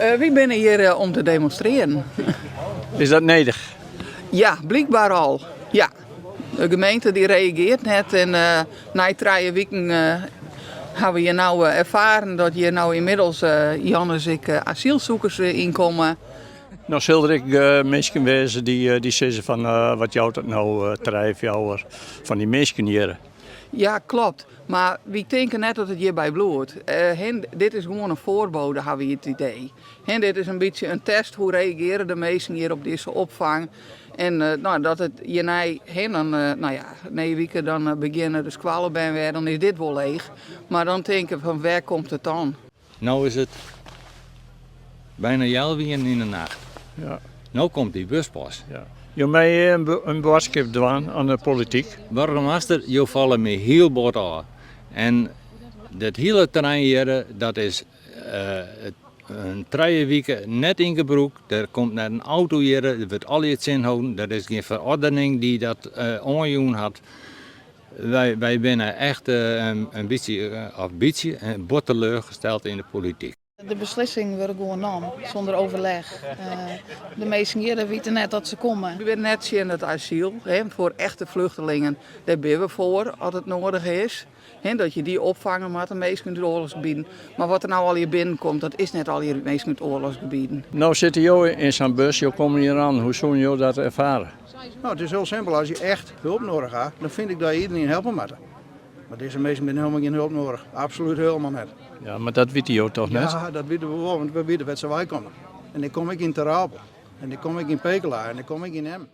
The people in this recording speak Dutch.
We zijn hier om te demonstreren. Is dat nedig? Ja, blijkbaar al. Ja. De gemeente die reageert net en na 3 weken hebben we hier nou ervaren dat hier nou inmiddels Jannes asielzoekers inkomen. Nou, zullen ik mensen wezen die zeggen van wat jou dat nou drijft jou van die mensen hier. Ja, klopt. Maar we denken net dat het hierbij bloedt. Dit is gewoon een voorbode, hebben we het idee. Dit is een beetje een test, hoe reageren de mensen hier op deze opvang. En dat het hierna dan, 9 weken dan beginnen de squallen bij weer, dan is dit wel leeg. Maar dan denken we van waar komt het dan? Nou is het bijna Jelwien in de nacht. Ja. Nou komt die buspas. Ja. Je mij een boodschap doen aan de politiek. Burgemeester, je vallen me heel bot aan. En dat hele terrein hier, dat is een 3 weken net ingebroek. Er komt net een auto hier, er wordt al iets inhouden. Er is geen verordening die dat aanjoen had. Wij zijn echt een beetje bot teleurgesteld in de politiek. De beslissing wordt gewoon genomen, zonder overleg. De meesten hier weten net dat ze komen. We zijn net in het asiel, voor echte vluchtelingen. Daar zijn we voor, als het nodig is. Dat je die opvangen met de meesten uit oorlogsgebieden. Maar wat er nou al hier binnenkomt, dat is net al hier meesten uit oorlogsgebieden. Nou zitten jullie in zo'n bus, jullie komen hier aan. Hoe zullen jullie dat ervaren? Nou, het is heel simpel. Als je echt hulp nodig hebt, dan vind ik dat je iedereen helpen moet. Maar deze mensen hebben helemaal geen hulp nodig. Absoluut helemaal niet. Ja, maar dat weten jullie toch net? Ja, dat weten we wel, want we weten waar ze wij komen. En dan kom ik in Ter Apel. En dan kom ik in Pekela en dan kom ik in Emmen.